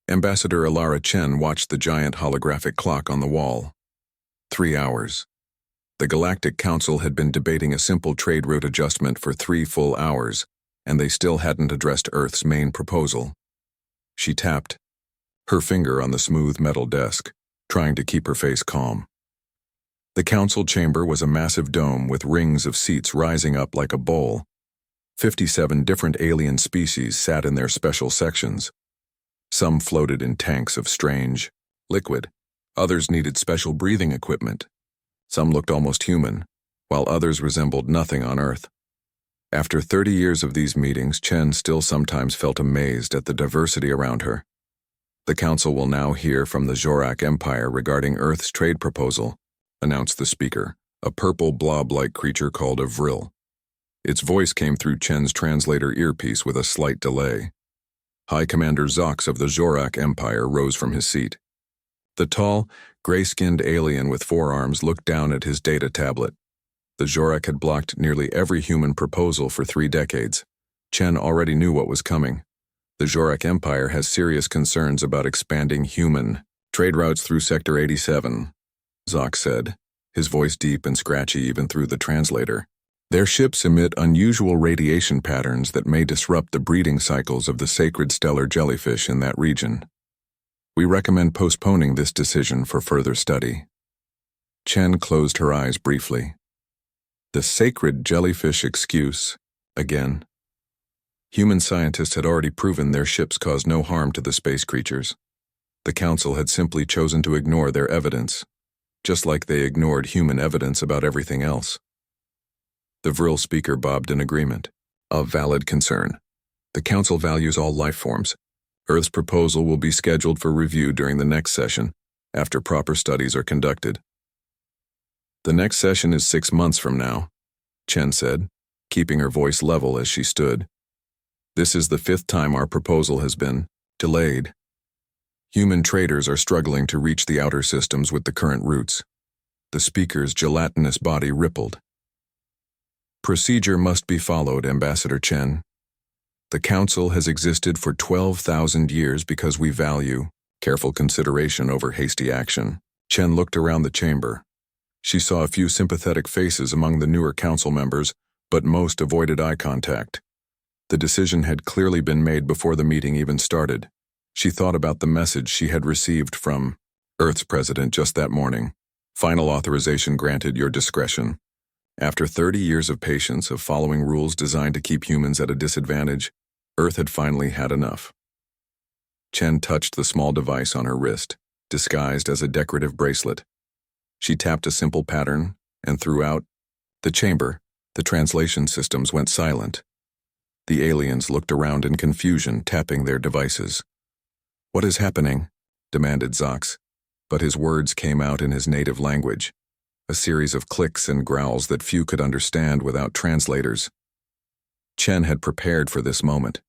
Ambassador Alara Chen watched the giant holographic clock on the wall. 3 hours. The Galactic Council had been debating a simple trade route adjustment for 3 full hours, and they still hadn't addressed Earth's main proposal. She tapped her finger on the smooth metal desk, trying to keep her face calm. The council chamber was a massive dome with rings of seats rising up like a bowl. 57 different alien species sat in their special sections. Some floated in tanks of strange liquid. Others needed special breathing equipment. Some looked almost human, while others resembled nothing on Earth. After 30 years of these meetings, Chen still sometimes felt amazed at the diversity around her. The council will now hear from the Zorak Empire regarding Earth's trade proposal, announced the speaker, a purple blob-like creature called a vril. Its voice came through Chen's translator earpiece with a slight delay. High Commander Zox of the Zorak Empire rose from his seat. The tall, gray-skinned alien with 4 arms looked down at his data tablet. The Zorak had blocked nearly every human proposal for 3 decades. Chen already knew what was coming. The Zorak Empire has serious concerns about expanding human trade routes through Sector 87, Zox said, his voice deep and scratchy even through the translator. Their ships emit unusual radiation patterns that may disrupt the breeding cycles of the sacred stellar jellyfish in that region. We recommend postponing this decision for further study. Chen closed her eyes briefly. The sacred jellyfish excuse, again. Human scientists had already proven their ships caused no harm to the space creatures. The Council had simply chosen to ignore their evidence, just like they ignored human evidence about everything else. The Vril speaker bobbed in agreement. A valid concern. The Council values all life forms. Earth's proposal will be scheduled for review during the next session, after proper studies are conducted. The next session is 6 months from now, Chen said, keeping her voice level as she stood. This is the 5th time our proposal has been delayed. Human traders are struggling to reach the outer systems with the current routes. The speaker's gelatinous body rippled. Procedure must be followed, Ambassador Chen. The Council has existed for 12,000 years because we value careful consideration over hasty action. Chen looked around the chamber. She saw a few sympathetic faces among the newer Council members, but most avoided eye contact. The decision had clearly been made before the meeting even started. She thought about the message she had received from Earth's president just that morning. Final authorization granted, your discretion. After 30 years of patience of following rules designed to keep humans at a disadvantage, Earth had finally had enough. Chen touched the small device on her wrist, disguised as a decorative bracelet. She tapped a simple pattern, and throughout the chamber, the translation systems went silent. The aliens looked around in confusion, tapping their devices. What is happening? Demanded Zox, but his words came out in his native language, a series of clicks and growls that few could understand without translators. Chen had prepared for this moment.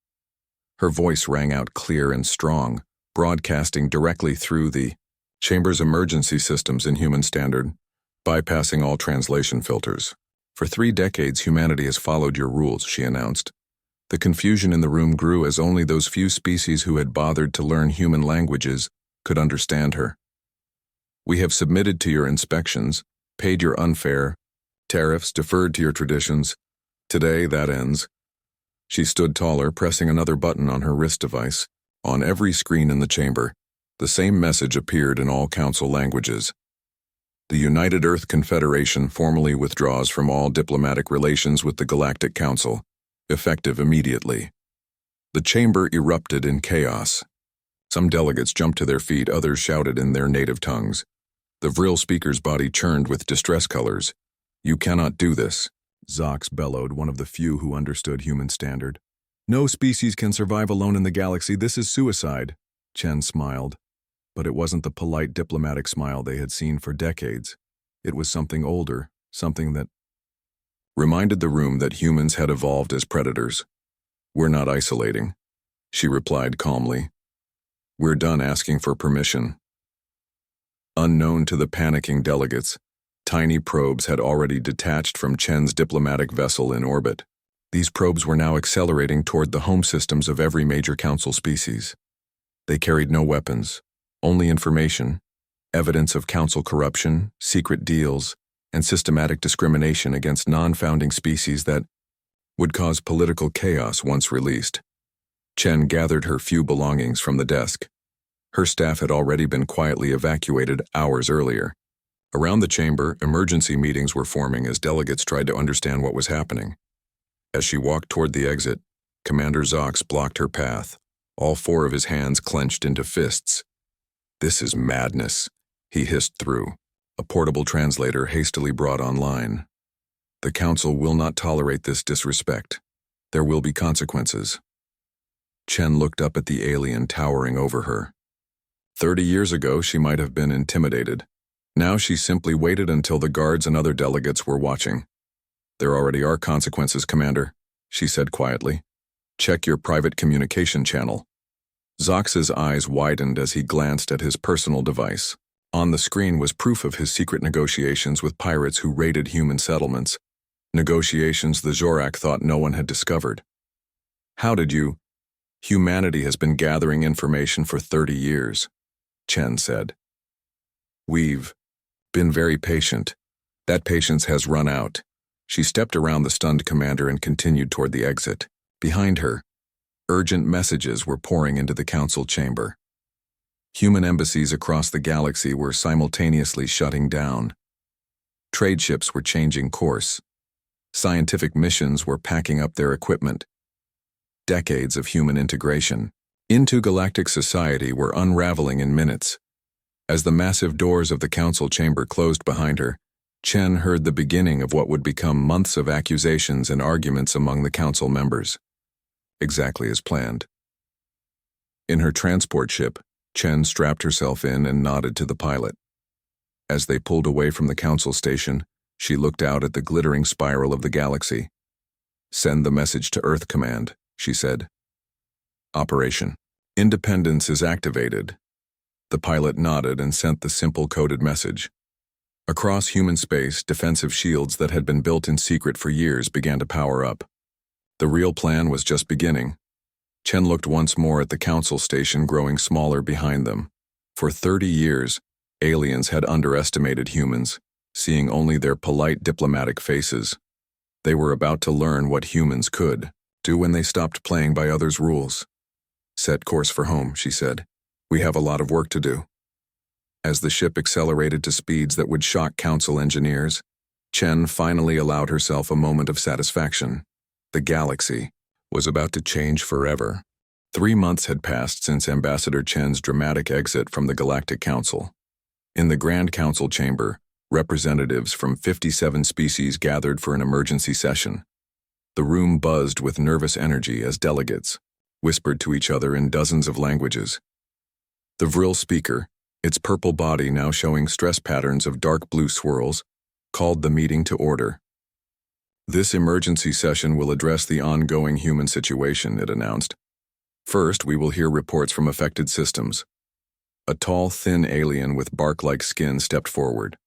Her voice rang out clear and strong, broadcasting directly through the chamber's emergency systems in human standard, bypassing all translation filters. For 3 decades, humanity has followed your rules, she announced. The confusion in the room grew as only those few species who had bothered to learn human languages could understand her. We have submitted to your inspections, paid your unfair tariffs, deferred to your traditions. Today, that ends. She stood taller, pressing another button on her wrist device. On every screen in the chamber, the same message appeared in all Council languages. The United Earth Confederation formally withdraws from all diplomatic relations with the Galactic Council, effective immediately. The chamber erupted in chaos. Some delegates jumped to their feet, others shouted in their native tongues. The Vril speaker's body churned with distress colors. You cannot do this, Zox bellowed, one of the few who understood human standard. No species can survive alone in the galaxy. This is suicide. Chen smiled. But it wasn't the polite diplomatic smile they had seen for decades. It was something older, something that reminded the room that humans had evolved as predators. We're not isolating, she replied calmly. We're done asking for permission. Unknown to the panicking delegates, tiny probes had already detached from Chen's diplomatic vessel in orbit. These probes were now accelerating toward the home systems of every major Council species. They carried no weapons, only information, evidence of council corruption, secret deals, and systematic discrimination against non-founding species that would cause political chaos once released. Chen gathered her few belongings from the desk. Her staff had already been quietly evacuated hours earlier. Around the chamber, emergency meetings were forming as delegates tried to understand what was happening. As she walked toward the exit, Commander Zox blocked her path, all four of his hands clenched into fists. "This is madness," he hissed through, a portable translator hastily brought online. "The Council will not tolerate this disrespect. There will be consequences." Chen looked up at the alien towering over her. 30 years ago, she might have been intimidated. Now she simply waited until the guards and other delegates were watching. "There already are consequences, Commander," she said quietly. "Check your private communication channel." Zox's eyes widened as he glanced at his personal device. On the screen was proof of his secret negotiations with pirates who raided human settlements, negotiations the Zorak thought no one had discovered. "How did you? Humanity has been gathering information for 30 years, Chen said. "We've been very patient. That patience has run out." She stepped around the stunned commander and continued toward the exit. Behind her, urgent messages were pouring into the council chamber. Human embassies across the galaxy were simultaneously shutting down. Trade ships were changing course. Scientific missions were packing up their equipment. Decades of human integration into galactic society were unraveling in minutes. As the massive doors of the council chamber closed behind her, Chen heard the beginning of what would become months of accusations and arguments among the council members. Exactly as planned. In her transport ship, Chen strapped herself in and nodded to the pilot. As they pulled away from the council station, she looked out at the glittering spiral of the galaxy. "Send the message to Earth Command," she said. "Operation Independence is activated." The pilot nodded and sent the simple coded message. Across human space, defensive shields that had been built in secret for years began to power up. The real plan was just beginning. Chen looked once more at the council station growing smaller behind them. For 30 years, aliens had underestimated humans, seeing only their polite diplomatic faces. They were about to learn what humans could do when they stopped playing by others' rules. "Set course for home," she said. "We have a lot of work to do." As the ship accelerated to speeds that would shock council engineers, Chen finally allowed herself a moment of satisfaction. The galaxy was about to change forever. 3 months had passed since Ambassador Chen's dramatic exit from the Galactic Council. In the Grand Council chamber, representatives from 57 species gathered for an emergency session. The room buzzed with nervous energy as delegates whispered to each other in dozens of languages. The Vril speaker, its purple body now showing stress patterns of dark blue swirls, called the meeting to order. "This emergency session will address the ongoing human situation," it announced. "First, we will hear reports from affected systems." A tall, thin alien with bark-like skin stepped forward.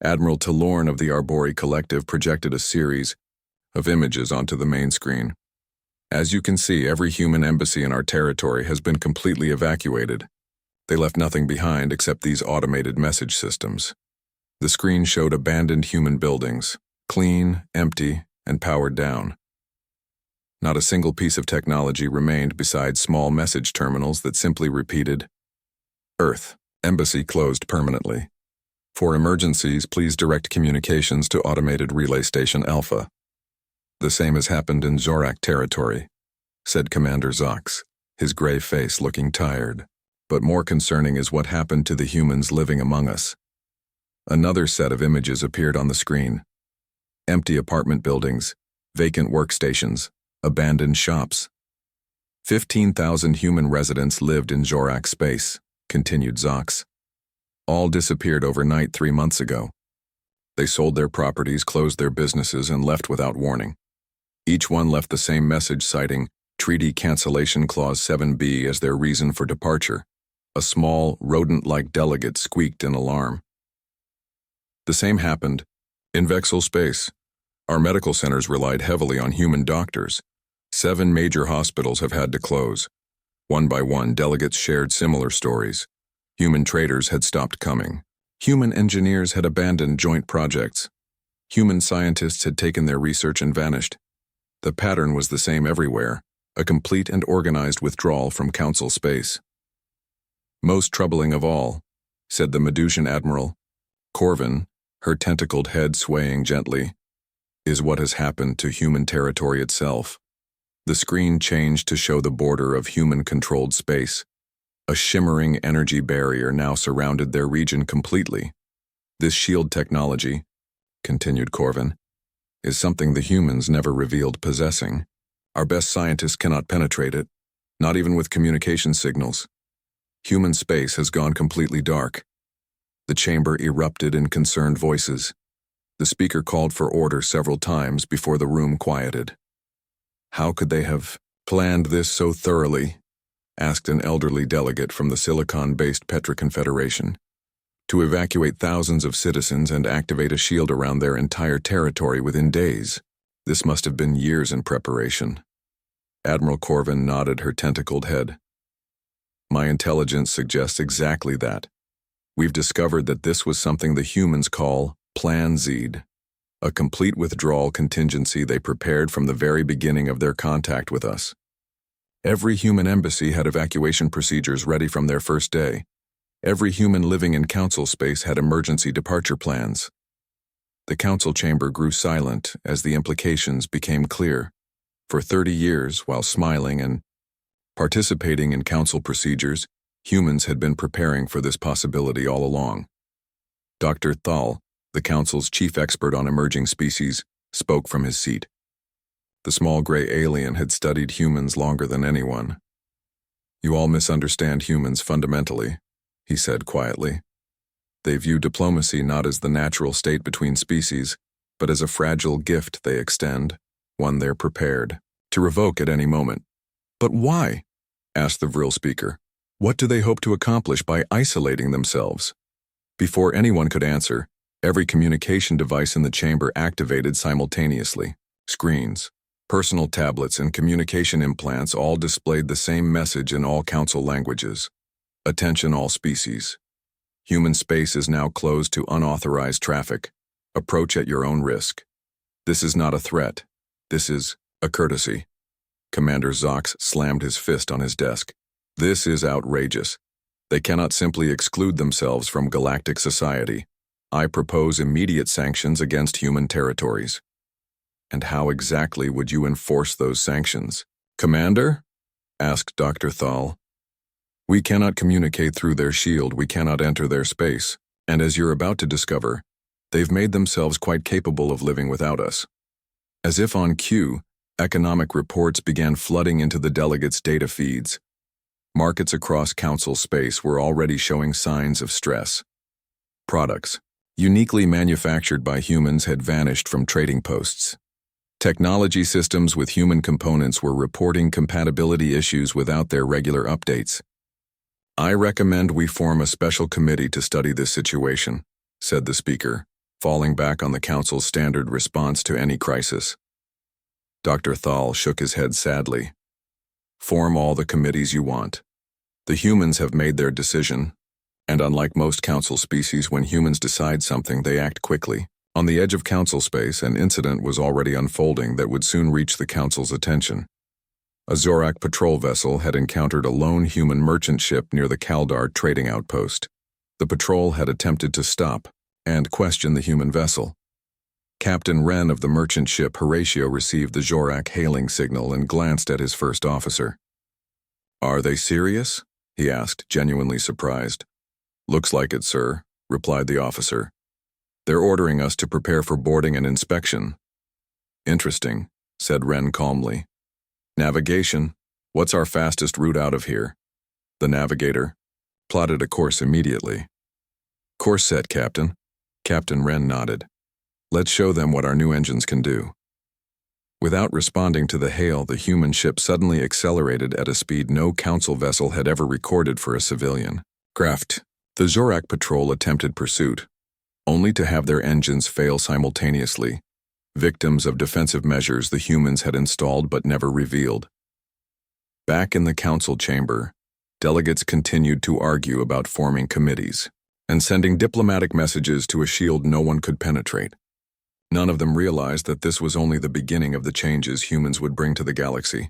Admiral Talorn of the Arbori Collective projected a series of images onto the main screen. "As you can see, every human embassy in our territory has been completely evacuated. They left nothing behind except these automated message systems." The screen showed abandoned human buildings, clean, empty, and powered down. Not a single piece of technology remained besides small message terminals that simply repeated, "Earth, embassy closed permanently. For emergencies, please direct communications to Automated Relay Station Alpha." "The same has happened in Zorak territory," said Commander Zox, his gray face looking tired. "But more concerning is what happened to the humans living among us." Another set of images appeared on the screen. Empty apartment buildings, vacant workstations, abandoned shops. 15,000 human residents lived in Zorak space, continued Zox. All disappeared overnight 3 months ago. They sold their properties, closed their businesses, and left without warning. Each one left the same message citing Treaty Cancellation Clause 7B as their reason for departure. A small, rodent-like delegate squeaked in alarm. "The same happened in Vexel space. Our medical centers relied heavily on human doctors. 7 major hospitals have had to close. One by one, delegates shared similar stories. Human traders had stopped coming. Human engineers had abandoned joint projects. Human scientists had taken their research and vanished. The pattern was the same everywhere, a complete and organized withdrawal from Council space. "Most troubling of all," said the Medusan admiral, Corvin, her tentacled head swaying gently, "is what has happened to human territory itself." The screen changed to show the border of human-controlled space. A shimmering energy barrier now surrounded their region completely. "This shield technology," continued Corvin, "is something the humans never revealed possessing. Our best scientists cannot penetrate it, not even with communication signals. Human space has gone completely dark." The chamber erupted in concerned voices. The speaker called for order several times before the room quieted. "How could they have planned this so thoroughly?" asked an elderly delegate from the Silicon-based Petra Confederation. "To evacuate thousands of citizens and activate a shield around their entire territory within days. This must have been years in preparation." Admiral Corvin nodded her tentacled head. "My intelligence suggests exactly that. We've discovered that this was something the humans call Plan Z, a complete withdrawal contingency they prepared from the very beginning of their contact with us. Every human embassy had evacuation procedures ready from their first day. Every human living in Council space had emergency departure plans." The Council chamber grew silent as the implications became clear. For 30 years, while smiling and participating in Council procedures, humans had been preparing for this possibility all along. Dr. Thal, the Council's chief expert on emerging species, spoke from his seat. The small gray alien had studied humans longer than anyone. "You all misunderstand humans fundamentally," he said quietly. "They view diplomacy not as the natural state between species, but as a fragile gift they extend, one they're prepared to revoke at any moment." "But why?" asked the Vril speaker. "What do they hope to accomplish by isolating themselves?" Before anyone could answer, every communication device in the chamber activated simultaneously. Screens, personal tablets, and communication implants all displayed the same message in all Council languages. "Attention all species. Human space is now closed to unauthorized traffic. Approach at your own risk. This is not a threat. This is a courtesy." Commander Zox slammed his fist on his desk. "This is outrageous. They cannot simply exclude themselves from galactic society. I propose immediate sanctions against human territories." "And how exactly would you enforce those sanctions?" "Commander?" asked Dr. Thal. "We cannot communicate through their shield, we cannot enter their space, and as you're about to discover, they've made themselves quite capable of living without us." As if on cue, economic reports began flooding into the delegates' data feeds. Markets across Council space were already showing signs of stress. Products, uniquely manufactured by humans, had vanished from trading posts. Technology systems with human components were reporting compatibility issues without their regular updates. "I recommend we form a special committee to study this situation," said the speaker, falling back on the Council's standard response to any crisis. Dr. Thal shook his head sadly. "Form all the committees you want. The humans have made their decision, and unlike most Council species, when humans decide something, they act quickly. On the edge of Council space, an incident was already unfolding that would soon reach the Council's attention. A Zorak patrol vessel had encountered a lone human merchant ship near the Kaldar trading outpost. The patrol had attempted to stop and question the human vessel. Captain Wren of the merchant ship Horatio received the Zorak hailing signal and glanced at his first officer. "Are they serious?" he asked, genuinely surprised. "Looks like it, sir," replied the officer. "They're ordering us to prepare for boarding and inspection." "Interesting," said Wren calmly. "Navigation, what's our fastest route out of here?" The navigator plotted a course immediately. "Course set, Captain." Captain Wren nodded. "Let's show them what our new engines can do." Without responding to the hail, the human ship suddenly accelerated at a speed no Council vessel had ever recorded for a civilian craft. The Zorak patrol attempted pursuit, only to have their engines fail simultaneously, victims of defensive measures the humans had installed but never revealed. Back in the council chamber, delegates continued to argue about forming committees and sending diplomatic messages to a shield no one could penetrate. None of them realized that this was only the beginning of the changes humans would bring to the galaxy.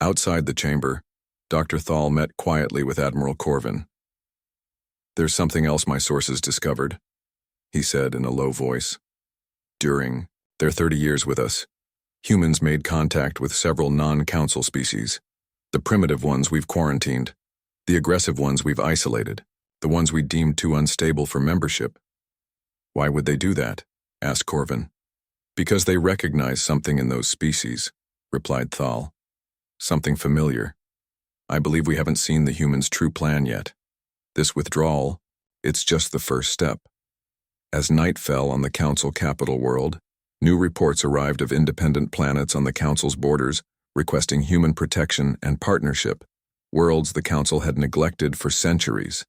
Outside the chamber, Dr. Thal met quietly with Admiral Corvin. "There's something else my sources discovered," he said in a low voice. "During their 30 years with us, humans made contact with several non-council species. The primitive ones we've quarantined, the aggressive ones we've isolated, the ones we deemed too unstable for membership." "Why would they do that?" asked Corvin. "Because they recognize something in those species," replied Thal. "Something familiar. I believe we haven't seen the humans' true plan yet. This withdrawal, it's just the first step." As night fell on the council capital world, new reports arrived of independent planets on the council's borders requesting human protection and partnership, worlds the council had neglected for centuries.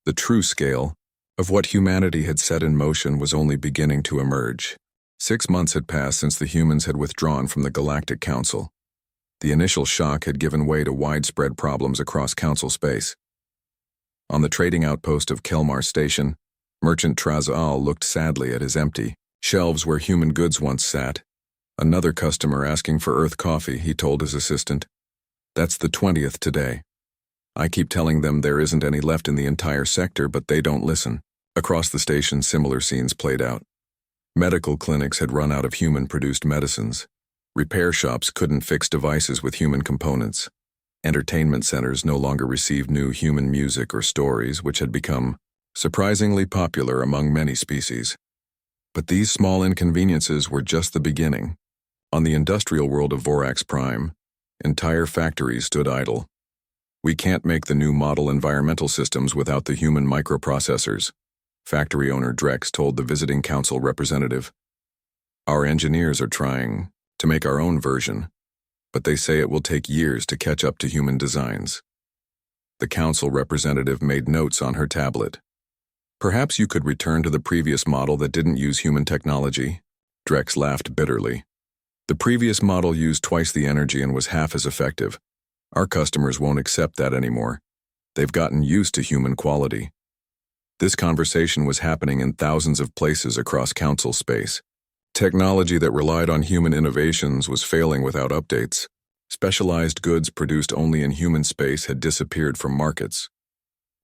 The true scale of what humanity had set in motion was only beginning to emerge. 6 months had passed since the humans had withdrawn from the Galactic Council. The initial shock had given way to widespread problems across council space. On the trading outpost of Kelmar Station, Merchant Trazal looked sadly at his empty shelves where human goods once sat. "Another customer asking for Earth coffee," he told his assistant. "That's the 20th today. I keep telling them there isn't any left in the entire sector, but they don't listen." Across the station, similar scenes played out. Medical clinics had run out of human-produced medicines. Repair shops couldn't fix devices with human components. Entertainment centers no longer received new human music or stories, which had become surprisingly popular among many species. But these small inconveniences were just the beginning. On the industrial world of Vorax Prime, entire factories stood idle. "We can't make the new model environmental systems without the human microprocessors," factory owner Drex told the visiting council representative. "Our engineers are trying to make our own version, but they say it will take years to catch up to human designs." The council representative made notes on her tablet. "Perhaps you could return to the previous model that didn't use human technology." Drex laughed bitterly. "The previous model used twice the energy and was half as effective. Our customers won't accept that anymore. They've gotten used to human quality." This conversation was happening in thousands of places across council space. Technology that relied on human innovations was failing without updates. Specialized goods produced only in human space had disappeared from markets.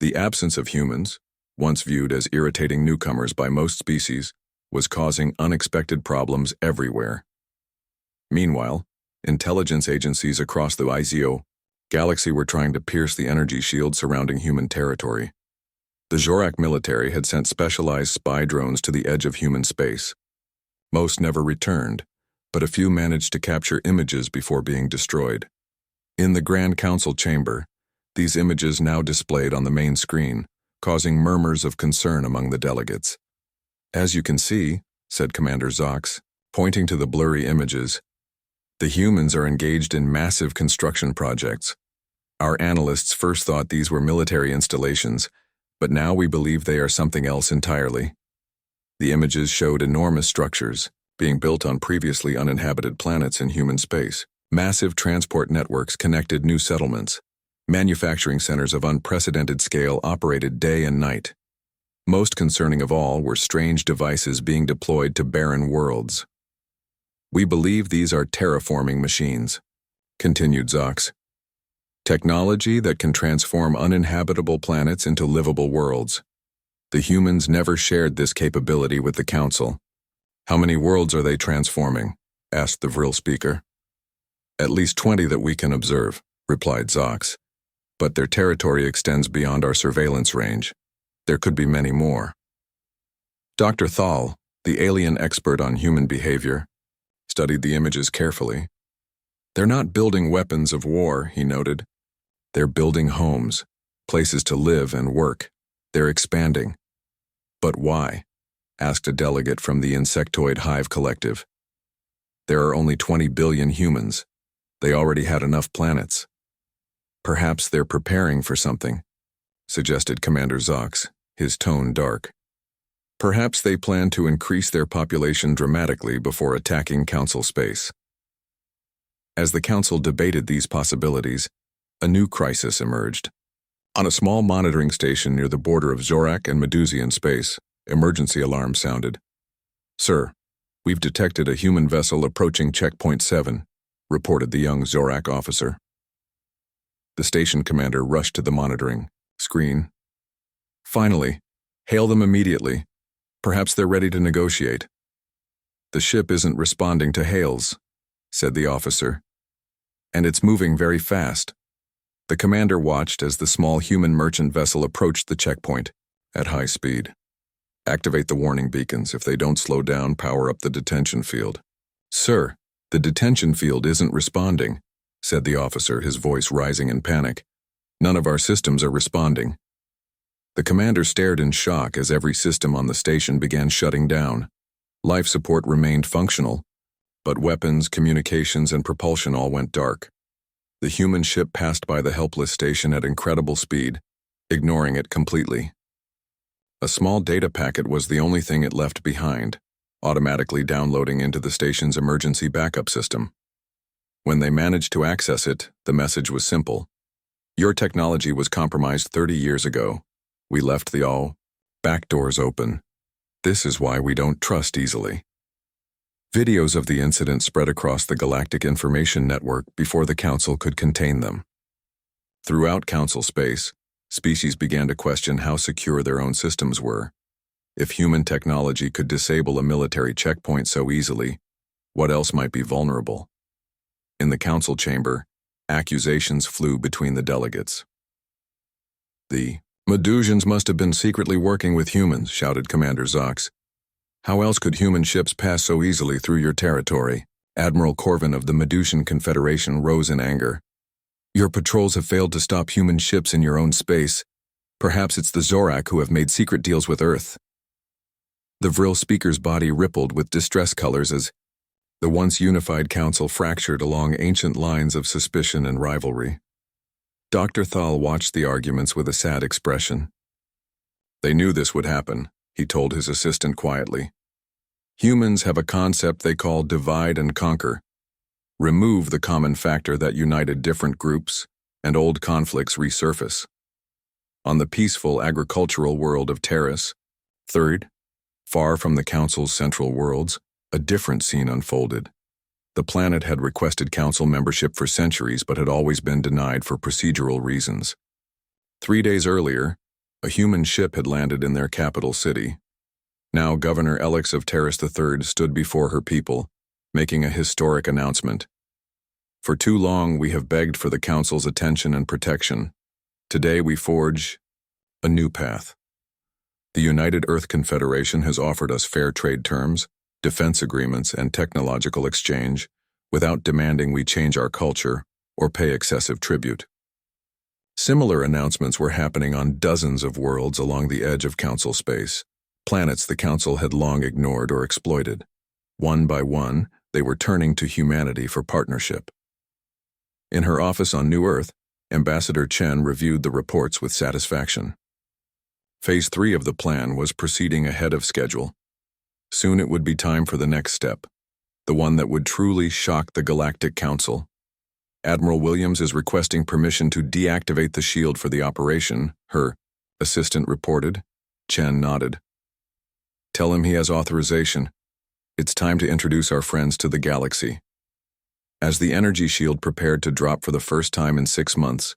The absence of humans, once viewed as irritating newcomers by most species, was causing unexpected problems everywhere. Meanwhile, intelligence agencies across the IZO galaxy were trying to pierce the energy shield surrounding human territory. The Zorak military had sent specialized spy drones to the edge of human space. Most never returned, but a few managed to capture images before being destroyed. In the Grand Council chamber, these images now displayed on the main screen, causing murmurs of concern among the delegates. "As you can see," said Commander Zox, pointing to the blurry images, "the humans are engaged in massive construction projects. Our analysts first thought these were military installations, but now we believe they are something else entirely." The images showed enormous structures being built on previously uninhabited planets in human space. Massive transport networks connected new settlements. Manufacturing centers of unprecedented scale operated day and night. Most concerning of all were strange devices being deployed to barren worlds. "We believe these are terraforming machines," continued Zox. "Technology that can transform uninhabitable planets into livable worlds. The humans never shared this capability with the Council." "How many worlds are they transforming?" asked the Vril speaker. "At least 20 that we can observe," replied Zox. "But their territory extends beyond our surveillance range. There could be many more." Dr. Thal, the alien expert on human behavior, studied the images carefully. "They're not building weapons of war," he noted. "They're building homes, places to live and work. They're expanding." "But why?" asked a delegate from the Insectoid Hive Collective. "There are only 20 billion humans. They already had enough planets." "Perhaps they're preparing for something," suggested Commander Zox, his tone dark. "Perhaps they plan to increase their population dramatically before attacking Council space." As the council debated these possibilities, a new crisis emerged. On a small monitoring station near the border of Zorak and Medusian space, emergency alarm sounded. "Sir, we've detected a human vessel approaching Checkpoint 7, reported the young Zorak officer. The station commander rushed to the monitoring screen. "Finally, hail them immediately. Perhaps they're ready to negotiate." "The ship isn't responding to hails," said the officer. "And it's moving very fast." The commander watched as the small human merchant vessel approached the checkpoint at high speed. "Activate the warning beacons. If they don't slow down, power up the detention field." "Sir, the detention field isn't responding," said the officer, his voice rising in panic. "None of our systems are responding." The commander stared in shock as every system on the station began shutting down. Life support remained functional, but weapons, communications, and propulsion all went dark. The human ship passed by the helpless station at incredible speed, ignoring it completely. A small data packet was the only thing it left behind, automatically downloading into the station's emergency backup system. When they managed to access it, the message was simple. "Your technology was compromised 30 years ago. We left the all back doors open. This is why we don't trust easily." Videos of the incident spread across the Galactic Information Network before the Council could contain them. Throughout Council space, species began to question how secure their own systems were. If human technology could disable a military checkpoint so easily, what else might be vulnerable? In the Council chamber, accusations flew between the delegates. "The Medusians must have been secretly working with humans," shouted Commander Zox. "How else could human ships pass so easily through your territory?" Admiral Corvin of the Medusian Confederation rose in anger. "Your patrols have failed to stop human ships in your own space. Perhaps it's the Zorak who have made secret deals with Earth." The Vril speaker's body rippled with distress colors as the once unified council fractured along ancient lines of suspicion and rivalry. Dr. Thal watched the arguments with a sad expression. "They knew this would happen," he told his assistant quietly. "Humans have a concept they call divide and conquer. Remove the common factor that united different groups, and old conflicts resurface. On the peaceful agricultural world of Terrace, third, far from the Council's central worlds, a different scene unfolded. The planet had requested Council membership for centuries but had always been denied for procedural reasons. 3 days earlier, a human ship had landed in their capital city. Now Governor Alex of Terrace III stood before her people, making a historic announcement. "For too long we have begged for the Council's attention and protection. Today we forge a new path. The United Earth Confederation has offered us fair trade terms, defense agreements, and technological exchange, without demanding we change our culture or pay excessive tribute." Similar announcements were happening on dozens of worlds along the edge of Council space, planets the Council had long ignored or exploited. One by one, they were turning to humanity for partnership. In her office on New Earth, Ambassador Chen reviewed the reports with satisfaction. Phase 3 of the plan was proceeding ahead of schedule. Soon it would be time for the next step, the one that would truly shock the Galactic Council. "Admiral Williams is requesting permission to deactivate the shield for the operation," her assistant reported. Chen nodded. "Tell him he has authorization. It's time to introduce our friends to the galaxy." As the energy shield prepared to drop for the first time in 6 months,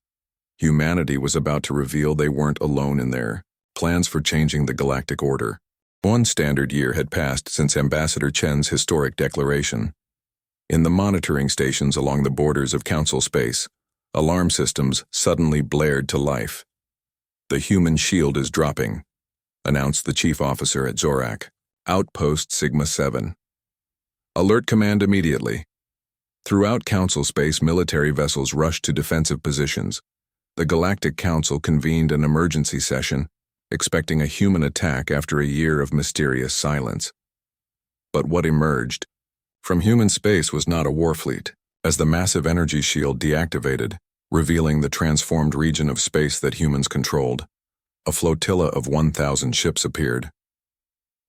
humanity was about to reveal they weren't alone in their plans for changing the galactic order. 1 standard year had passed since Ambassador Chen's historic declaration. In the monitoring stations along the borders of Council space, alarm systems suddenly blared to life. "The human shield is dropping," announced the chief officer at Zorak. "Outpost Sigma 7. Alert command immediately." Throughout Council space, military vessels rushed to defensive positions. The Galactic Council convened an emergency session, expecting a human attack after a year of mysterious silence. But what emerged from human space was not a warfleet. As the massive energy shield deactivated, revealing the transformed region of space that humans controlled, a flotilla of 1,000 ships appeared.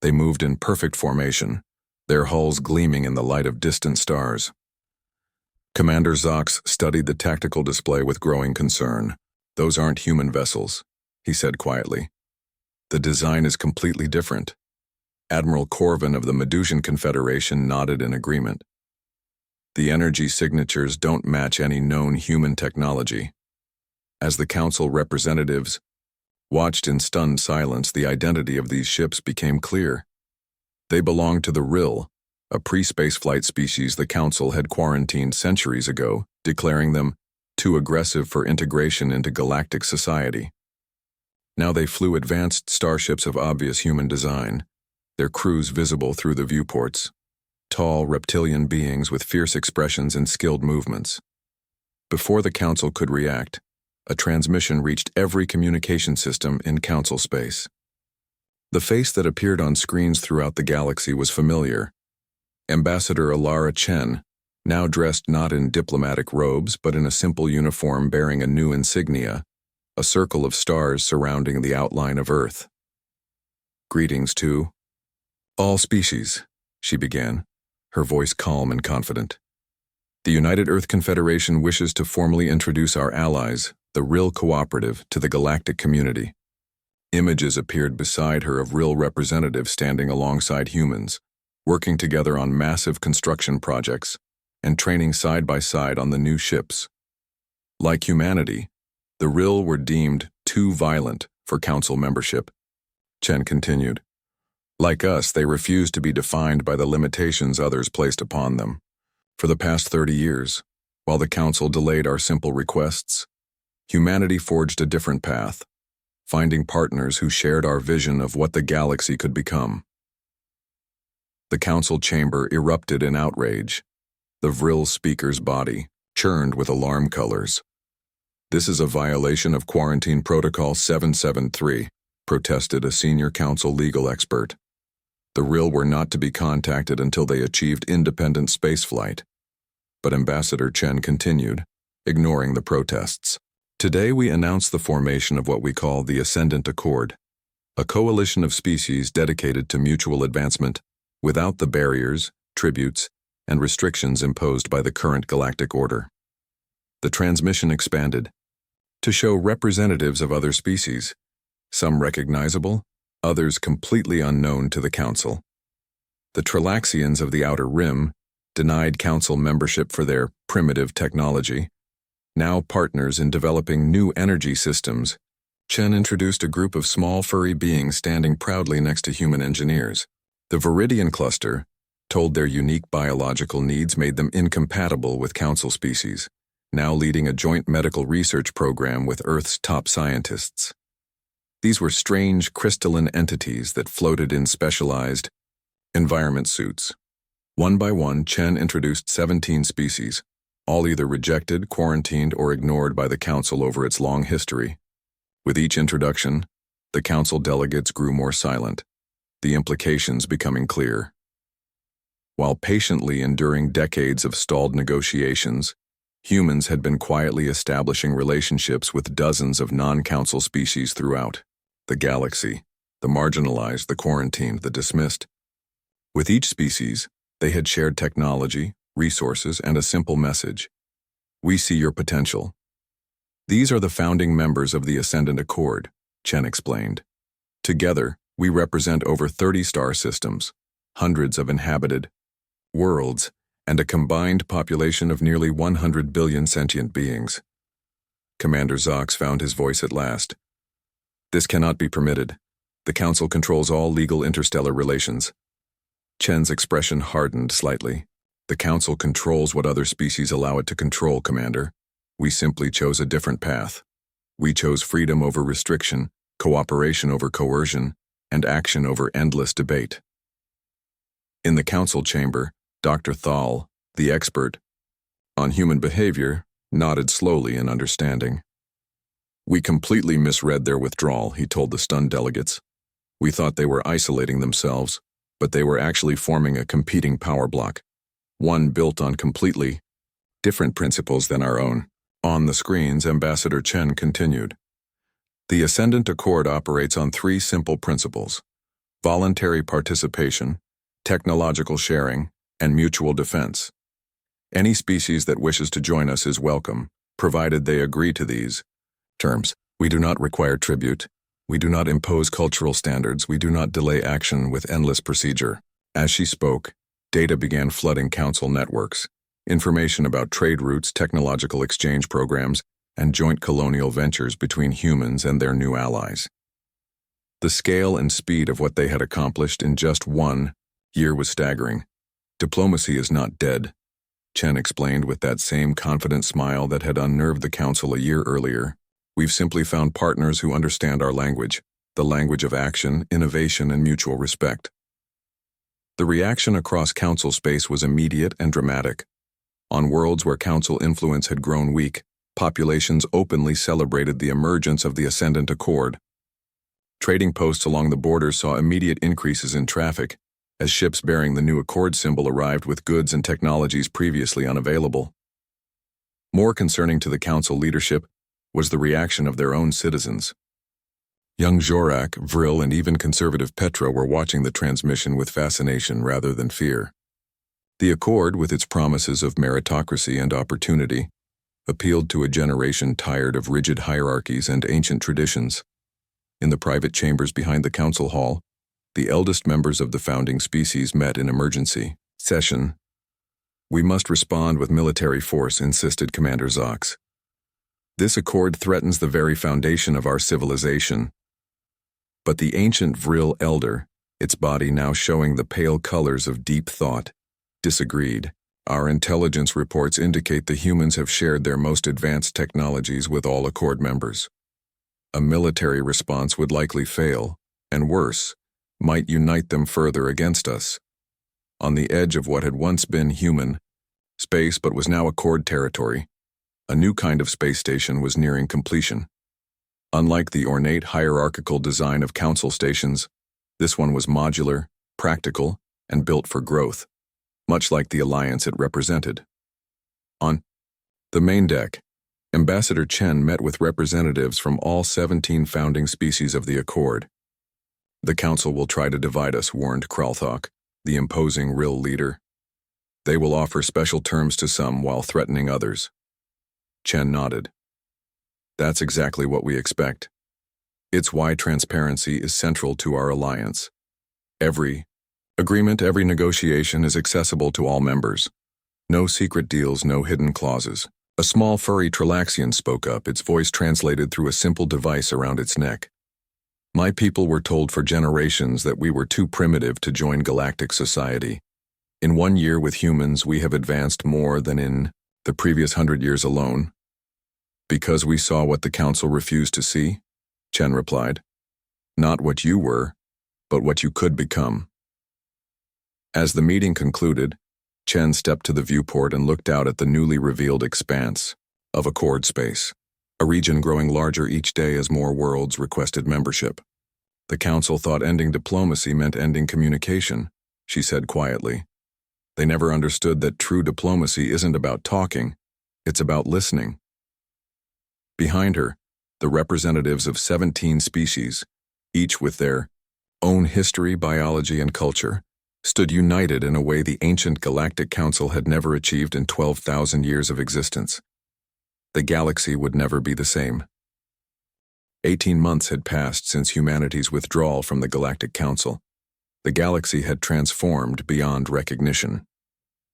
They moved in perfect formation, their hulls gleaming in the light of distant stars. Commander Zox studied the tactical display with growing concern. "Those aren't human vessels," he said quietly. "The design is completely different." Admiral Corvin of the Medusian Confederation nodded in agreement. "The energy signatures don't match any known human technology." As the Council representatives watched in stunned silence, the identity of these ships became clear. They belonged to the Rill, a pre-spaceflight species the Council had quarantined centuries ago, declaring them too aggressive for integration into galactic society. Now they flew advanced starships of obvious human design, their crews visible through the viewports, tall reptilian beings with fierce expressions and skilled movements. Before the Council could react, a transmission reached every communication system in Council space. The face that appeared on screens throughout the galaxy was familiar. Ambassador Alara Chen, now dressed not in diplomatic robes but in a simple uniform bearing a new insignia, a circle of stars surrounding the outline of Earth. "Greetings to all species," she began, her voice calm and confident. "The United Earth Confederation wishes to formally introduce our allies, the Rill Cooperative, to the galactic community." Images appeared beside her of Rill representatives standing alongside humans, working together on massive construction projects, and training side by side on the new ships. Like humanity, the Rill were deemed too violent for Council membership. Chen continued. Like us, they refused to be defined by the limitations others placed upon them. For the past 30 years, while the Council delayed our simple requests, humanity forged a different path, finding partners who shared our vision of what the galaxy could become. The Council chamber erupted in outrage. The Vril speaker's body churned with alarm colors. "This is a violation of Quarantine Protocol 773, protested a senior Council legal expert. The Rill were not to be contacted until they achieved independent spaceflight. But Ambassador Chen continued, ignoring the protests. "Today we announce the formation of what we call the Ascendant Accord, a coalition of species dedicated to mutual advancement, without the barriers, tributes, and restrictions imposed by the current galactic order." The transmission expanded to show representatives of other species, some recognizable, others completely unknown to the Council. The Trilaxians of the Outer Rim, denied Council membership for their primitive technology, now partners in developing new energy systems. Chen introduced a group of small furry beings standing proudly next to human engineers. The Viridian cluster, told their unique biological needs made them incompatible with Council species, now leading a joint medical research program with Earth's top scientists. These were strange crystalline entities that floated in specialized environment suits. One by one, Chen introduced 17 species, all either rejected, quarantined, or ignored by the Council over its long history. With each introduction, the Council delegates grew more silent, the implications becoming clear. While patiently enduring decades of stalled negotiations, humans had been quietly establishing relationships with dozens of non-Council species throughout the galaxy, the marginalized, the quarantined, the dismissed. With each species, they had shared technology, resources, and a simple message. "We see your potential." These are the founding members of the Ascendant Accord, Chen explained. Together, we represent over 30 star systems, hundreds of inhabited worlds, and a combined population of nearly 100 billion sentient beings. Commander Zox found his voice at last. "This cannot be permitted. The Council controls all legal interstellar relations." Chen's expression hardened slightly. "The Council controls what other species allow it to control, Commander. We simply chose a different path. We chose freedom over restriction, cooperation over coercion, and action over endless debate." In the Council chamber, Dr. Thal, the expert on human behavior, nodded slowly in understanding. "We completely misread their withdrawal," he told the stunned delegates. "We thought they were isolating themselves, but they were actually forming a competing power block, one built on completely different principles than our own." On the screens, Ambassador Chen continued. "The Ascendant Accord operates on 3 simple principles: voluntary participation, technological sharing, and mutual defense. Any species that wishes to join us is welcome, provided they agree to these terms. We do not require tribute. We do not impose cultural standards. We do not delay action with endless procedure. As she spoke, data began flooding council networks. Information about trade routes, technological exchange programs, and joint colonial ventures between humans and their new allies. The scale and speed of what they had accomplished in just 1 year was staggering. Diplomacy is not dead, Chen explained with that same confident smile that had unnerved the council a year earlier. We've simply found partners who understand our language, the language of action, innovation, and mutual respect. The reaction across council space was immediate and dramatic. On worlds where council influence had grown weak, populations openly celebrated the emergence of the Ascendant Accord. Trading posts along the borders saw immediate increases in traffic, as ships bearing the new Accord symbol arrived with goods and technologies previously unavailable. More concerning to the council leadership was the reaction of their own citizens. Young Jorak, Vril, and even conservative Petra were watching the transmission with fascination rather than fear. The Accord, with its promises of meritocracy and opportunity, appealed to a generation tired of rigid hierarchies and ancient traditions. In the private chambers behind the council hall, the eldest members of the founding species met in emergency session. We must respond with military force, insisted Commander Zox. This accord threatens the very foundation of our civilization. But the ancient Vril elder, its body now showing the pale colors of deep thought, disagreed. Our intelligence reports indicate the humans have shared their most advanced technologies with all Accord members. A military response would likely fail, and worse, might unite them further against us. On the edge of what had once been human space but was now Accord territory, a new kind of space station was nearing completion. Unlike the ornate hierarchical design of council stations, this one was modular, practical, and built for growth, much like the alliance it represented. On the main deck, Ambassador Chen met with representatives from all 17 founding species of the Accord. The council will try to divide us, warned Kralthok, the imposing Rill leader. They will offer special terms to some while threatening others. Chen nodded. That's exactly what we expect. It's why transparency is central to our alliance. Every agreement, every negotiation is accessible to all members. No secret deals, no hidden clauses. A small furry Trilaxian spoke up, its voice translated through a simple device around its neck. My people were told for generations that we were too primitive to join galactic society. In 1 year with humans, we have advanced more than in the previous 100 years alone. Because we saw what the council refused to see, Chen replied. Not what you were, but what you could become. As the meeting concluded, Chen stepped to the viewport and looked out at the newly revealed expanse of Accord space, a region growing larger each day as more worlds requested membership. The council thought ending diplomacy meant ending communication, she said quietly. They never understood that true diplomacy isn't about talking, it's about listening. Behind her, the representatives of 17 species, each with their own history, biology, and culture, stood united in a way the ancient Galactic Council had never achieved in 12,000 years of existence. The galaxy would never be the same. 18 months had passed since humanity's withdrawal from the Galactic Council. The galaxy had transformed beyond recognition.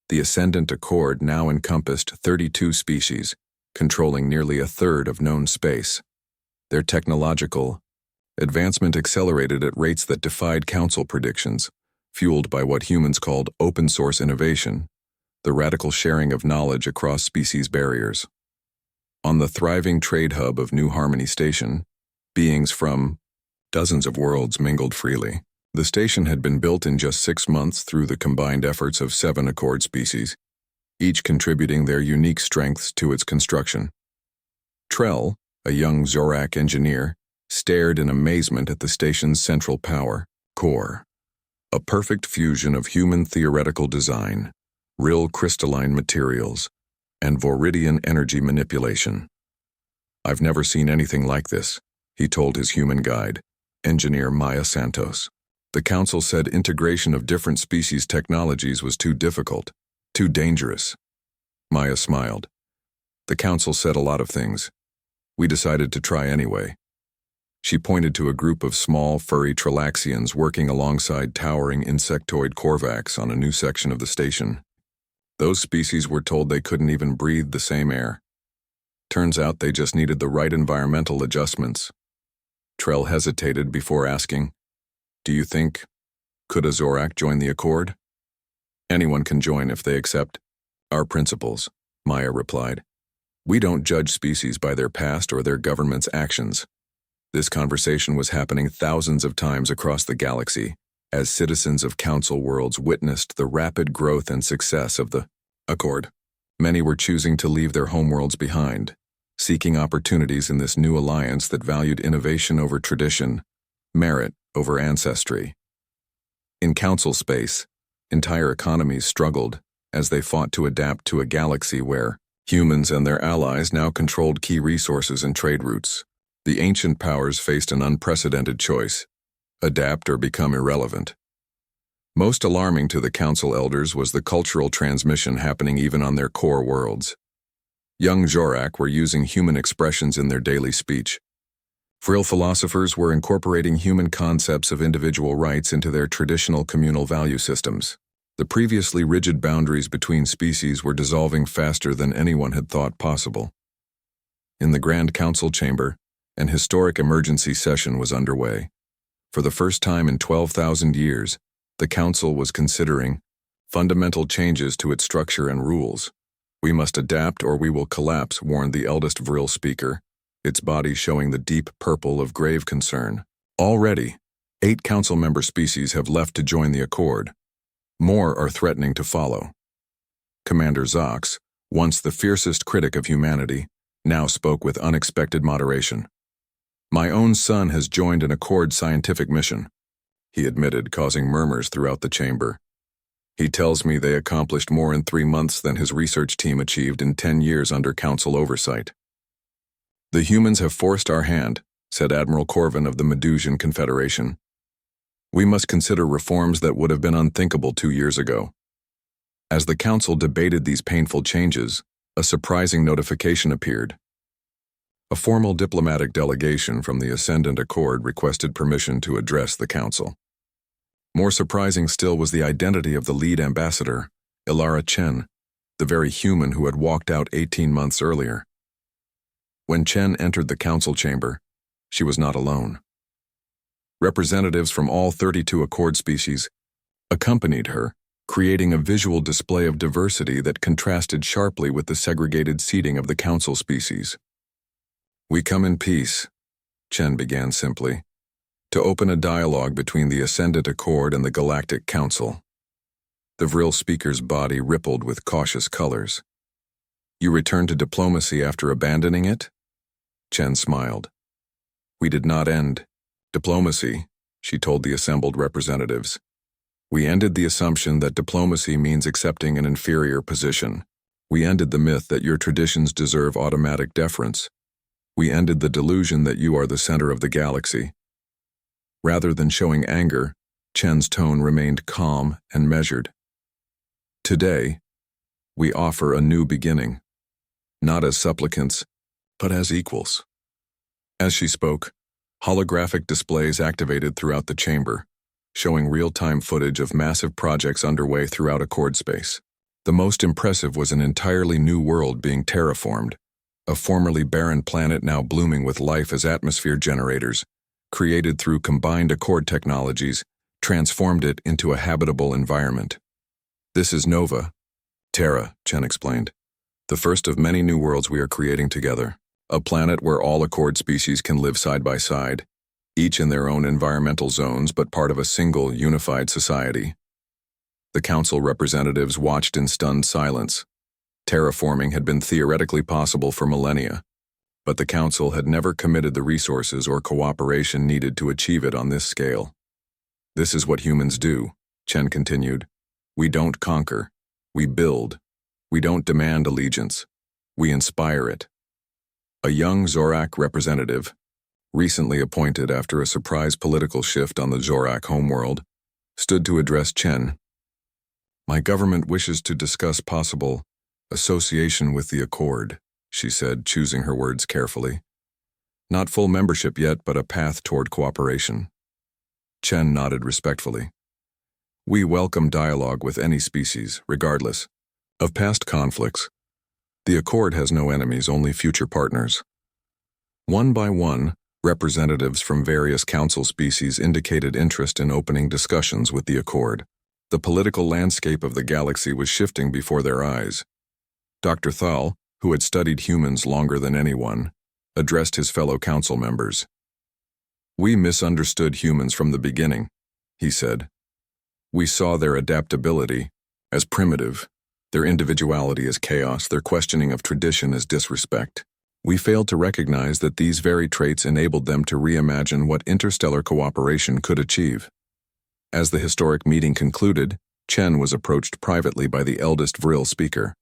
The Ascendant Accord now encompassed 32 species, controlling nearly a third of known space. Their technological advancement accelerated at rates that defied council predictions, fueled by what humans called open-source innovation, the radical sharing of knowledge across species barriers. On the thriving trade hub of New Harmony Station, beings from dozens of worlds mingled freely. The station had been built in just 6 months through the combined efforts of 7 Accord species, each contributing their unique strengths to its construction. Trell, a young Zorak engineer, stared in amazement at the station's central power core, a perfect fusion of human theoretical design, real crystalline materials, and Voridian energy manipulation. I've never seen anything like this, he told his human guide, engineer Maya Santos. The council said integration of different species technologies was too difficult, too dangerous. Maya smiled. The council said a lot of things. We decided to try anyway. She pointed to a group of small, furry Trilaxians working alongside towering insectoid Korvax on a new section of the station. Those species were told they couldn't even breathe the same air. Turns out they just needed the right environmental adjustments. Trell hesitated before asking, "Do you think, could a Zorak join the Accord?" "Anyone can join if they accept our principles," Maya replied. "We don't judge species by their past or their government's actions." This conversation was happening thousands of times across the galaxy, as citizens of Council worlds witnessed the rapid growth and success of the Accord. Many were choosing to leave their homeworlds behind, seeking opportunities in this new alliance that valued innovation over tradition, merit over ancestry. In Council space, entire economies struggled as they fought to adapt to a galaxy where humans and their allies now controlled key resources and trade routes. The ancient powers faced an unprecedented choice: adapt or become irrelevant. Most alarming to the Council elders was the cultural transmission happening even on their core worlds. Young Zorak were using human expressions in their daily speech. Vril philosophers were incorporating human concepts of individual rights into their traditional communal value systems. The previously rigid boundaries between species were dissolving faster than anyone had thought possible. In the Grand Council chamber, an historic emergency session was underway. For the first time in 12,000 years, the Council was considering fundamental changes to its structure and rules. "We must adapt or we will collapse," warned the eldest Vril speaker, its body showing the deep purple of grave concern. Already, 8 Council member species have left to join the Accord. More are threatening to follow. Commander Zox, once the fiercest critic of humanity, now spoke with unexpected moderation. "My own son has joined an Accord scientific mission," he admitted, causing murmurs throughout the chamber. "He tells me they accomplished more in 3 months than his research team achieved in 10 years under Council oversight." "The humans have forced our hand," said Admiral Corvin of the Medusian Confederation. "We must consider reforms that would have been unthinkable 2 years ago." As the Council debated these painful changes, a surprising notification appeared. A formal diplomatic delegation from the Ascendant Accord requested permission to address the Council. More surprising still was the identity of the lead ambassador, Ilara Chen, the very human who had walked out 18 months earlier. When Chen entered the Council chamber, she was not alone. Representatives from all 32 Accord species accompanied her, creating a visual display of diversity that contrasted sharply with the segregated seating of the Council species. "We come in peace," Chen began simply, "to open a dialogue between the Ascendant Accord and the Galactic Council." The Vril speaker's body rippled with cautious colors. "You returned to diplomacy after abandoning it?" Chen smiled. "We did not end diplomacy," she told the assembled representatives. "We ended the assumption that diplomacy means accepting an inferior position. We ended the myth that your traditions deserve automatic deference. We ended the delusion that you are the center of the galaxy." Rather than showing anger, Chen's tone remained calm and measured. "Today, we offer a new beginning, not as supplicants, but as equals." As she spoke, holographic displays activated throughout the chamber, showing real-time footage of massive projects underway throughout Accord space. The most impressive was an entirely new world being terraformed, a formerly barren planet now blooming with life as atmosphere generators, created through combined Accord technologies, transformed it into a habitable environment. "This is Nova, Terra," Chen explained. "The first of many new worlds we are creating together. A planet where all Accord species can live side by side, each in their own environmental zones but part of a single, unified society." The Council representatives watched in stunned silence. Terraforming had been theoretically possible for millennia, but the Council had never committed the resources or cooperation needed to achieve it on this scale. "This is what humans do," Chen continued. "We don't conquer. We build. We don't demand allegiance. We inspire it." A young Zorak representative, recently appointed after a surprise political shift on the Zorak homeworld, stood to address Chen. "My government wishes to discuss possible Association with the Accord, she said, choosing her words carefully. Not full membership yet, but a path toward cooperation. Chen nodded respectfully. We welcome dialogue with any species, regardless of past conflicts. The Accord has no enemies, only future partners. One by one, representatives from various council species indicated interest in opening discussions with the Accord. The political landscape of the galaxy was shifting before their eyes. Dr. Thal, who had studied humans longer than anyone, addressed his fellow council members. We misunderstood humans from the beginning, he said. We saw their adaptability as primitive, their individuality as chaos, their questioning of tradition as disrespect. We failed to recognize that these very traits enabled them to reimagine what interstellar cooperation could achieve. As the historic meeting concluded, Chen was approached privately by the eldest Vril speaker.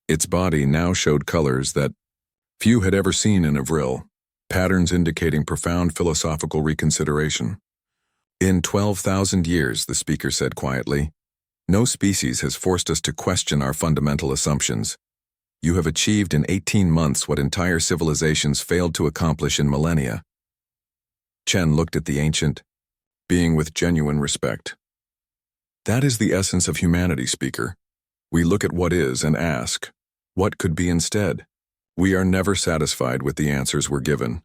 Its body now showed colors that few had ever seen in a Vril, patterns indicating profound philosophical reconsideration. In 12,000 years, the speaker said quietly, no species has forced us to question our fundamental assumptions. You have achieved in 18 months what entire civilizations failed to accomplish in millennia. Chen looked at the ancient being with genuine respect. That is the essence of humanity, speaker. We look at what is and ask, what could be instead? We are never satisfied with the answers we're given.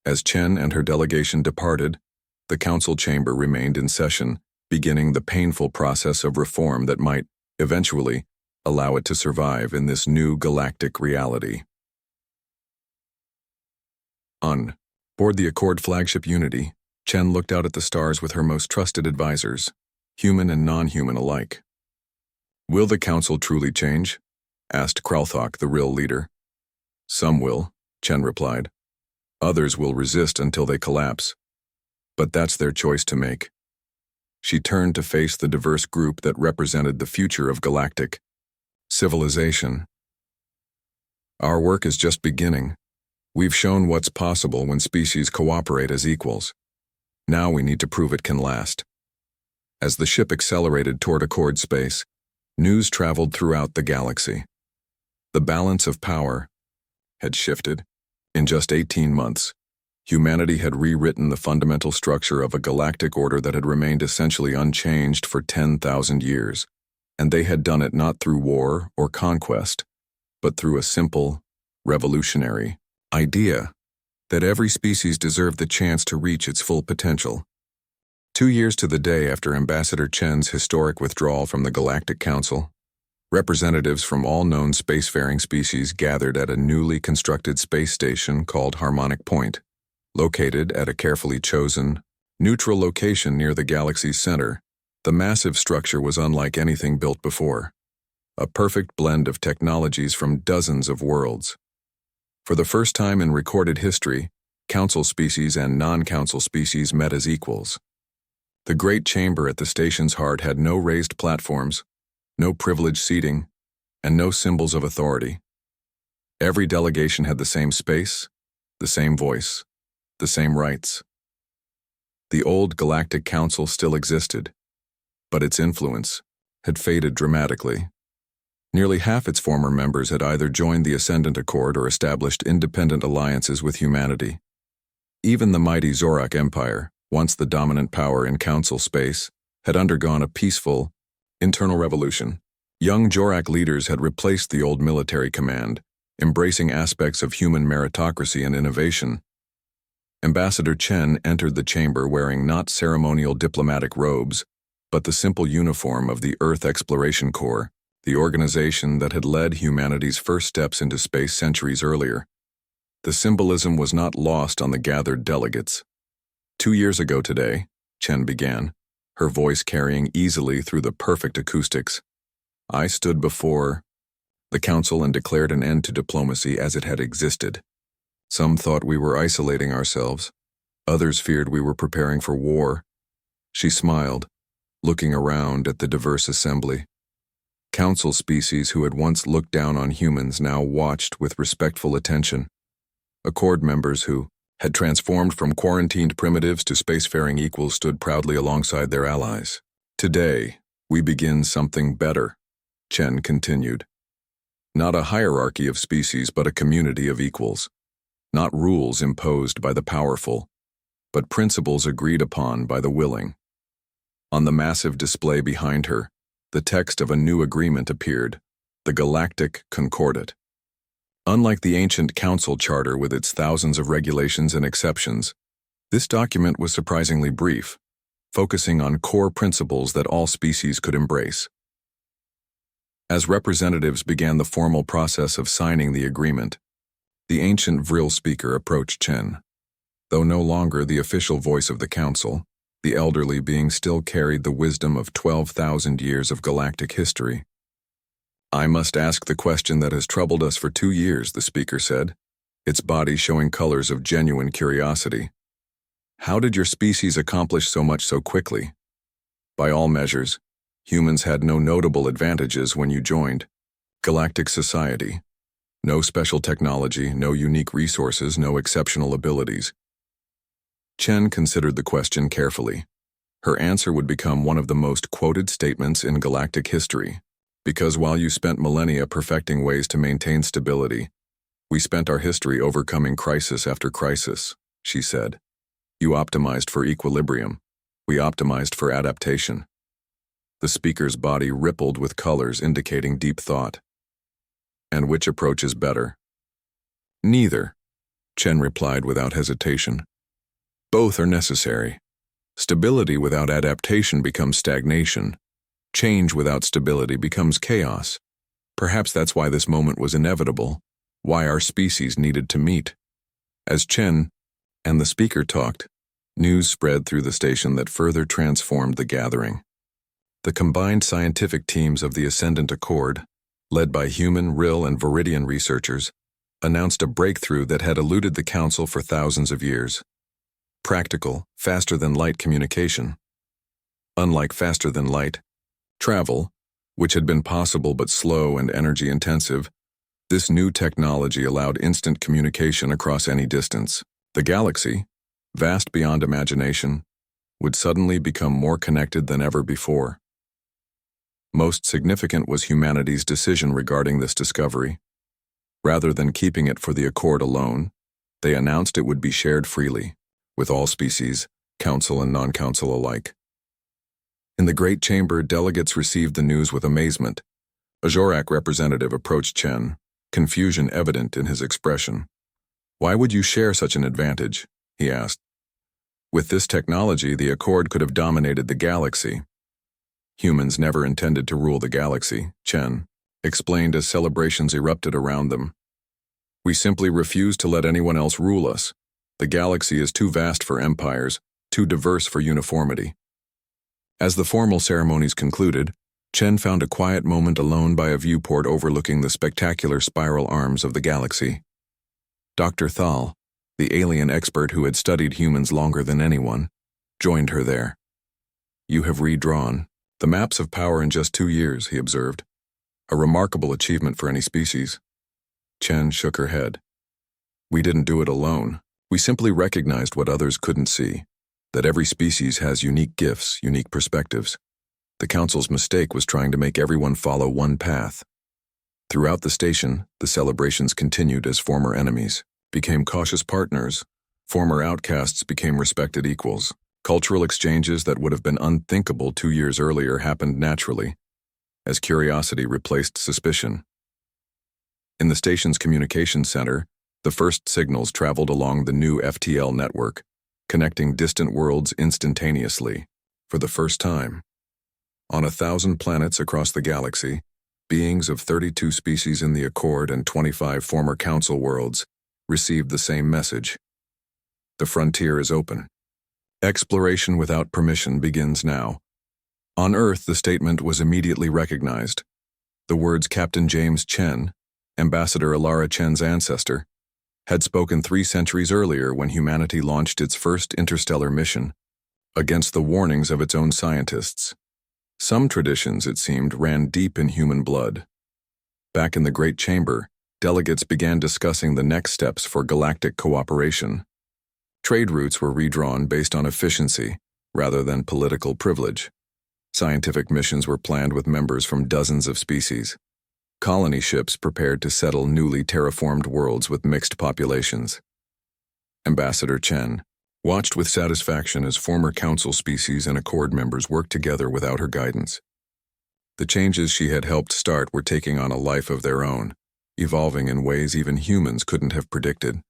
As Chen and her delegation departed, the council chamber remained in session, beginning the painful process of reform that might, eventually, allow it to survive in this new galactic reality. On board the Accord flagship Unity, Chen looked out at the stars with her most trusted advisors, human and non-human alike. Will the council truly change? Asked Kralthok, the real leader. Some will, Chen replied. Others will resist until they collapse. But that's their choice to make. She turned to face the diverse group that represented the future of galactic civilization. Our work is just beginning. We've shown what's possible when species cooperate as equals. Now we need to prove it can last. As the ship accelerated toward Accord space, news traveled throughout the galaxy. The balance of power had shifted. In just 18 months, humanity had rewritten the fundamental structure of a galactic order that had remained essentially unchanged for 10,000 years, and they had done it not through war or conquest, but through a simple, revolutionary idea that every species deserved the chance to reach its full potential. 2 years to the day after Ambassador Chen's historic withdrawal from the Galactic Council, representatives from all known spacefaring species gathered at a newly constructed space station called Harmonic Point, located at a carefully chosen, neutral location near the galaxy's center. The massive structure was unlike anything built before, a perfect blend of technologies from dozens of worlds. For the first time in recorded history, council species and non-council species met as equals. The great chamber at the station's heart had no raised platforms, no privileged seating, and no symbols of authority. Every delegation had the same space, the same voice, the same rights. The old Galactic Council still existed, but its influence had faded dramatically. Nearly half its former members had either joined the Ascendant Accord or established independent alliances with humanity. Even the mighty Zorak Empire, once the dominant power in council space, had undergone a peaceful, internal revolution. Young Jorak leaders had replaced the old military command, embracing aspects of human meritocracy and innovation. Ambassador Chen entered the chamber wearing not ceremonial diplomatic robes, but the simple uniform of the Earth Exploration Corps, the organization that had led humanity's first steps into space centuries earlier. The symbolism was not lost on the gathered delegates. 2 years ago today, Chen began, her voice carrying easily through the perfect acoustics. I stood before the council and declared an end to diplomacy as it had existed. Some thought we were isolating ourselves. Others feared we were preparing for war. She smiled, looking around at the diverse assembly. Council species who had once looked down on humans now watched with respectful attention. Accord members who had transformed from quarantined primitives to spacefaring equals stood proudly alongside their allies. Today, we begin something better, Chen continued. Not a hierarchy of species, but a community of equals. Not rules imposed by the powerful, but principles agreed upon by the willing. On the massive display behind her, the text of a new agreement appeared, the Galactic Concordat. Unlike the ancient Council Charter with its thousands of regulations and exceptions, this document was surprisingly brief, focusing on core principles that all species could embrace. As representatives began the formal process of signing the agreement, the ancient Vril speaker approached Chen. Though no longer the official voice of the council, the elderly being still carried the wisdom of 12,000 years of galactic history. "I must ask the question that has troubled us for 2 years," the speaker said, its body showing colors of genuine curiosity. "How did your species accomplish so much so quickly? By all measures, humans had no notable advantages when you joined. Galactic society. No special technology, no unique resources, no exceptional abilities." Chen considered the question carefully. Her answer would become one of the most quoted statements in galactic history. "Because while you spent millennia perfecting ways to maintain stability, we spent our history overcoming crisis after crisis," she said. "You optimized for equilibrium. We optimized for adaptation." The speaker's body rippled with colors indicating deep thought. "And which approach is better?" "Neither," Chen replied without hesitation. "Both are necessary. Stability without adaptation becomes stagnation. Change without stability becomes chaos. Perhaps that's why this moment was inevitable, why our species needed to meet." As Chen and the speaker talked, news spread through the station that further transformed the gathering. The combined scientific teams of the Ascendant Accord, led by human, Ril, and Viridian researchers, announced a breakthrough that had eluded the Council for thousands of years. Practical, faster-than-light communication. Unlike faster-than-light travel, which had been possible but slow and energy-intensive, this new technology allowed instant communication across any distance. The galaxy, vast beyond imagination, would suddenly become more connected than ever before. Most significant was humanity's decision regarding this discovery. Rather than keeping it for the Accord alone, they announced it would be shared freely, with all species, council and non-council alike. In the Great Chamber, delegates received the news with amazement. A Jorak representative approached Chen, confusion evident in his expression. "Why would you share such an advantage?" he asked. "With this technology, the Accord could have dominated the galaxy." "Humans never intended to rule the galaxy," Chen explained as celebrations erupted around them. "We simply refuse to let anyone else rule us. The galaxy is too vast for empires, too diverse for uniformity." As the formal ceremonies concluded, Chen found a quiet moment alone by a viewport overlooking the spectacular spiral arms of the galaxy. Dr. Thal, the alien expert who had studied humans longer than anyone, joined her there. "You have redrawn the maps of power in just 2 years," he observed. "A remarkable achievement for any species." Chen shook her head. "We didn't do it alone. We simply recognized what others couldn't see, that every species has unique gifts, unique perspectives. The Council's mistake was trying to make everyone follow one path." Throughout the station, the celebrations continued as former enemies became cautious partners, former outcasts became respected equals. Cultural exchanges that would have been unthinkable 2 years earlier happened naturally, as curiosity replaced suspicion. In the station's communications center, the first signals traveled along the new FTL network, connecting distant worlds instantaneously, for the first time. On 1,000 planets across the galaxy, beings of 32 species in the Accord and 25 former Council worlds received the same message. The frontier is open. Exploration without permission begins now. On Earth, the statement was immediately recognized. The words Captain James Chen, Ambassador Alara Chen's ancestor, had spoken 3 centuries earlier when humanity launched its first interstellar mission, against the warnings of its own scientists. Some traditions, it seemed, ran deep in human blood. Back in the Great Chamber, delegates began discussing the next steps for galactic cooperation. Trade routes were redrawn based on efficiency, rather than political privilege. Scientific missions were planned with members from dozens of species. Colony ships prepared to settle newly terraformed worlds with mixed populations. Ambassador Chen watched with satisfaction as former council species and Accord members worked together without her guidance. The changes she had helped start were taking on a life of their own, evolving in ways even humans couldn't have predicted.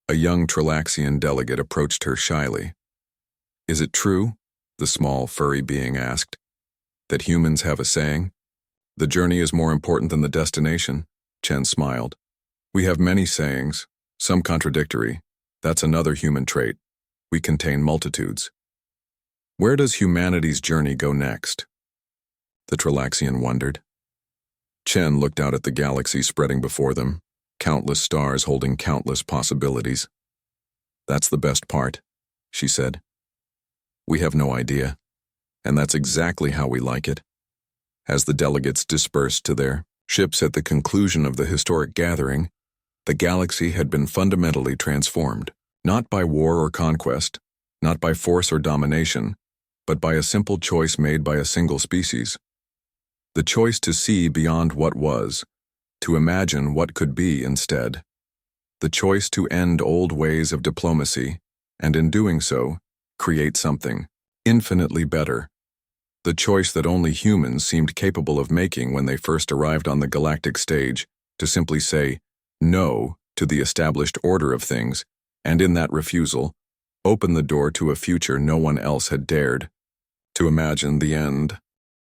A young Tralaxian delegate approached her shyly. "Is it true," the small, furry being asked, "that humans have a saying? The journey is more important than the destination?" Chen smiled. "We have many sayings, some contradictory. That's another human trait. We contain multitudes." "Where does humanity's journey go next?" the Tralaxian wondered. Chen looked out at the galaxy spreading before them, countless stars holding countless possibilities. "That's the best part," she said. "We have no idea, and that's exactly how we like it." As the delegates dispersed to their ships at the conclusion of the historic gathering, the galaxy had been fundamentally transformed, not by war or conquest, not by force or domination, but by a simple choice made by a single species. The choice to see beyond what was, to imagine what could be instead. The choice to end old ways of diplomacy, and in doing so, create something infinitely better. The choice that only humans seemed capable of making when they first arrived on the galactic stage, to simply say no to the established order of things, and in that refusal, open the door to a future no one else had dared. To imagine the end